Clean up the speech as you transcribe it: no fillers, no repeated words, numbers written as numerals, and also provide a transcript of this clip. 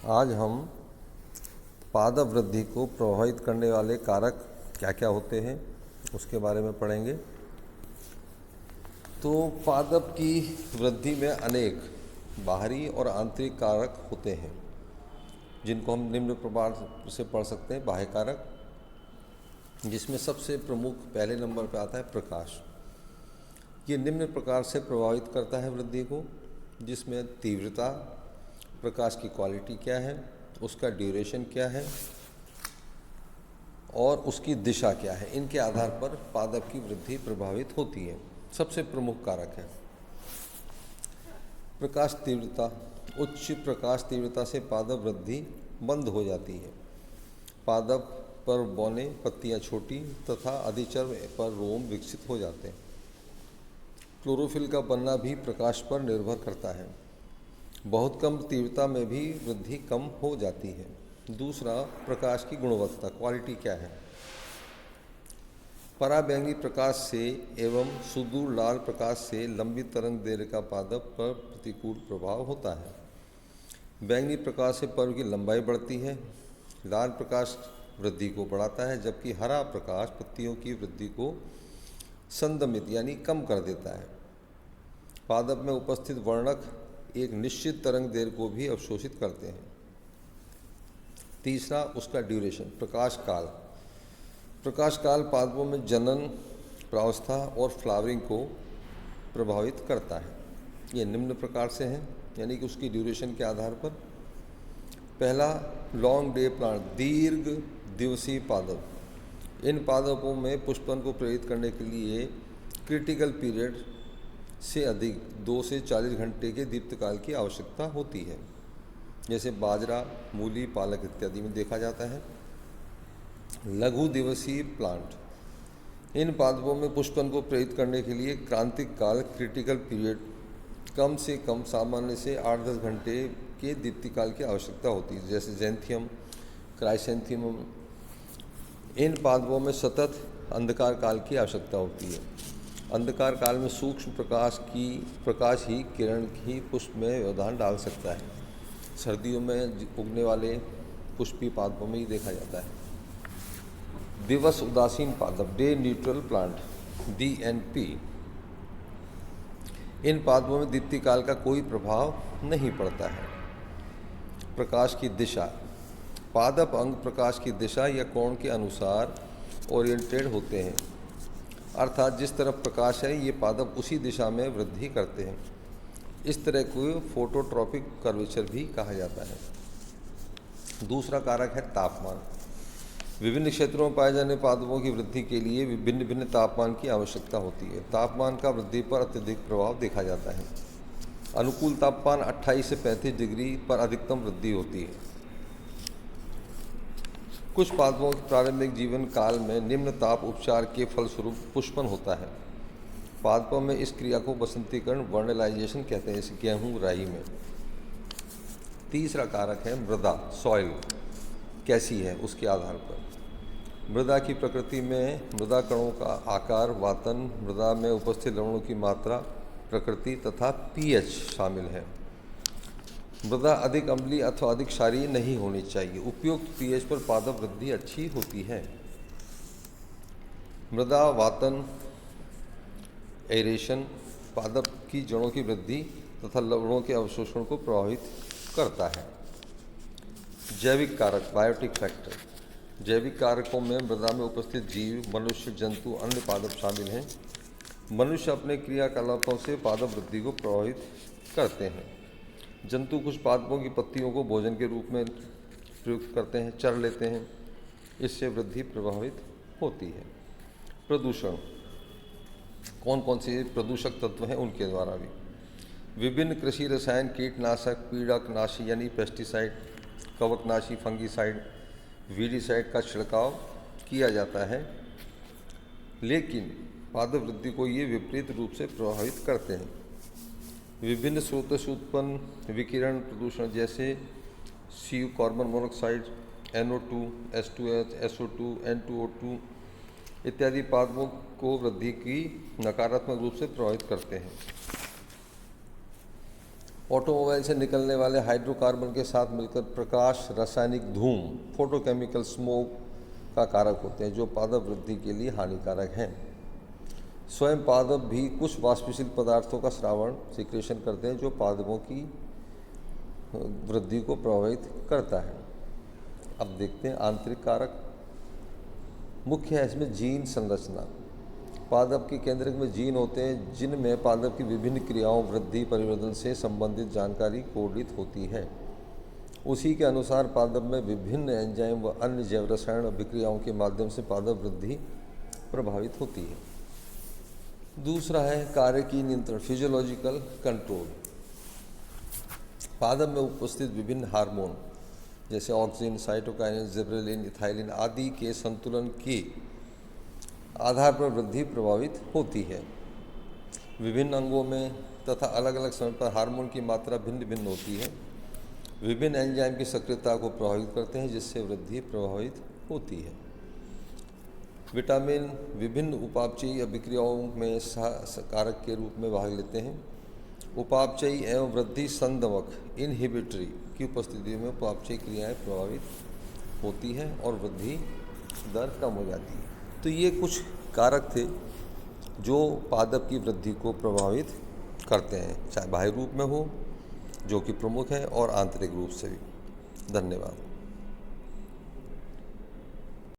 आज हम पादप वृद्धि को प्रभावित करने वाले कारक क्या क्या होते हैं उसके बारे में पढ़ेंगे। तो पादप की वृद्धि में अनेक बाहरी और आंतरिक कारक होते हैं जिनको हम निम्न प्रकार से पढ़ सकते हैं। बाह्य कारक, जिसमें सबसे प्रमुख पहले नंबर पर आता है प्रकाश। ये निम्न प्रकार से प्रभावित करता है वृद्धि को, जिसमें तीव्रता, प्रकाश की क्वालिटी क्या है, उसका ड्यूरेशन क्या है और उसकी दिशा क्या है, इनके आधार पर पादप की वृद्धि प्रभावित होती है। सबसे प्रमुख कारक है प्रकाश तीव्रता। उच्च प्रकाश तीव्रता से पादप वृद्धि बंद हो जाती है। पादप पर बौने, पत्तियां छोटी तथा अधिचर पर रोम विकसित हो जाते हैं। क्लोरोफिल का बनना भी प्रकाश पर निर्भर करता है। बहुत कम तीव्रता में भी वृद्धि कम हो जाती है। दूसरा, प्रकाश की गुणवत्ता, क्वालिटी क्या है। पराबैंगनी प्रकाश से एवं सुदूर लाल प्रकाश से लंबी तरंग दैर्घ्य का पादप पर प्रतिकूल प्रभाव होता है। बैंगनी प्रकाश से पर्व की लंबाई बढ़ती है। लाल प्रकाश वृद्धि को बढ़ाता है, जबकि हरा प्रकाश पत्तियों की वृद्धि को संदमित यानी कम कर देता है। पादप में उपस्थित वर्णक एक निश्चित तरंग दैर्घ्य को भी अवशोषित करते हैं। तीसरा, उसका ड्यूरेशन, प्रकाश काल। प्रकाश काल पादपों में जनन, प्रावस्था और फ्लावरिंग को प्रभावित करता है। ये निम्न प्रकार से हैं, यानी कि उसकी ड्यूरेशन के आधार पर। पहला, लॉन्ग डे प्लांट, दीर्घ दिवसीय पादप। इन पादपों में पुष्पन को प्रेरित करने के लिए क्रिटिकल पीरियड से अधिक 2 से 40 घंटे के दीप्तकाल की आवश्यकता होती है, जैसे बाजरा, मूली, पालक इत्यादि में देखा जाता है। लघु दिवसीय प्लांट। इन पादपों में पुष्पन को प्रेरित करने के लिए क्रांतिक काल, क्रिटिकल पीरियड कम से कम सामान्य से 8-10 घंटे के दीप्तिकाल की आवश्यकता होती है, जैसे जैंथियम, क्राइसेंथियम। इन पादपों में सतत अंधकार काल की आवश्यकता होती है। अंधकार काल में सूक्ष्म प्रकाश ही किरण ही पुष्प में व्यवधान डाल सकता है। सर्दियों में उगने वाले पुष्पीय पादपों में ही देखा जाता है। दिवस उदासीन पादप, डे न्यूट्रल प्लांट, DNP। इन पादपों में दीप्तिकाल का कोई प्रभाव नहीं पड़ता है। प्रकाश की दिशा। पादप अंग प्रकाश की दिशा या कोण के अनुसार ओरिएंटेड होते हैं, अर्थात जिस तरफ प्रकाश है ये पादप उसी दिशा में वृद्धि करते हैं। इस तरह को फोटोट्रॉपिक कर्वेचर भी कहा जाता है। दूसरा कारक है तापमान। विभिन्न क्षेत्रों में पाए जाने पादपों की वृद्धि के लिए विभिन्न भिन्न तापमान की आवश्यकता होती है। तापमान का वृद्धि पर अत्यधिक प्रभाव देखा जाता है। अनुकूल तापमान 28 से 35 डिग्री पर अधिकतम वृद्धि होती है। कुछ पादपों के प्रारंभिक जीवन काल में निम्न ताप उपचार के फलस्वरूप पुष्पन होता है। पादपों में इस क्रिया को बसंतीकरण, वर्नलाइजेशन कहते हैं, जैसे गेहूँ, राई में। तीसरा कारक है मृदा, सॉइल कैसी है उसके आधार पर। मृदा की प्रकृति में मृदा कणों का आकार, वातन, मृदा में उपस्थित लवणों की मात्रा, प्रकृति तथा pH शामिल है। मृदा अधिक अम्लीय अथवा अधिक क्षारीय नहीं होनी चाहिए। उपयुक्त pH पर पादप वृद्धि अच्छी होती है। मृदा, वातन, एरेशन पादप की जड़ों की वृद्धि तथा लवणों के अवशोषण को प्रभावित करता है। जैविक कारक, बायोटिक फैक्टर। जैविक कारकों में मृदा में उपस्थित जीव, मनुष्य, जंतु, अन्य पादप शामिल हैं। मनुष्य अपने क्रियाकलापों से पादप वृद्धि को प्रभावित करते हैं। जंतु कुछ पादपों की पत्तियों को भोजन के रूप में प्रयुक्त करते हैं, चर लेते हैं, इससे वृद्धि प्रभावित होती है। प्रदूषण, कौन कौन से प्रदूषक तत्व हैं उनके द्वारा भी। विभिन्न कृषि रसायन, कीटनाशक, पीड़कनाशी यानी पेस्टिसाइड, कवकनाशी, फंगिसाइड, वीडिसाइड का छिड़काव किया जाता है, लेकिन पादप वृद्धि को ये विपरीत रूप से प्रभावित करते हैं। विभिन्न स्रोतों से उत्पन्न विकिरण प्रदूषण, जैसे carbon monoxide, NO2, H2H, SO2, N2O2 इत्यादि पादपों को वृद्धि की नकारात्मक रूप से प्रभावित करते हैं। ऑटोमोबाइल से निकलने वाले हाइड्रोकार्बन के साथ मिलकर प्रकाश, रासायनिक धूम, फोटोकेमिकल स्मोक का कारक होते हैं जो पादप वृद्धि के लिए हानिकारक हैं। स्वयं पादप भी कुछ वाष्पशील पदार्थों का स्रावण सिक्रेशन करते हैं जो पादपों की वृद्धि को प्रभावित करता है। अब देखते हैं आंतरिक कारक। मुख्य है इसमें जीन संरचना। पादप के केंद्रक में जीन होते हैं जिनमें पादप की विभिन्न क्रियाओं, वृद्धि, परिवर्तन से संबंधित जानकारी कोडित होती है। उसी के अनुसार पादप में विभिन्न एंजाइम व अन्य जैव रसायन अभिक्रियाओं के माध्यम से पादप वृद्धि प्रभावित होती है। दूसरा है कार्य की नियंत्रण, फिजियोलॉजिकल कंट्रोल। पादप में उपस्थित विभिन्न हार्मोन जैसे ऑक्सिन, साइटोकाइनिन, जिबरेलिन, इथाइलिन आदि के संतुलन के आधार पर वृद्धि प्रभावित होती है। विभिन्न अंगों में तथा अलग अलग समय पर हार्मोन की मात्रा भिन्न भिन्न होती है। विभिन्न एंजाइम की सक्रियता को प्रभावित करते हैं जिससे वृद्धि प्रभावित होती है। विटामिन विभिन्न उपापचयी अभिक्रियाओं में कारक के रूप में भाग लेते हैं। उपापचयी एवं वृद्धि संदमक इनहिबिटरी की उपस्थिति में उपापचयी क्रियाएं प्रभावित होती हैं और वृद्धि दर कम हो जाती है। तो ये कुछ कारक थे जो पादप की वृद्धि को प्रभावित करते हैं, चाहे बाह्य रूप में हो जो कि प्रमुख है और आंतरिक रूप से भी। धन्यवाद।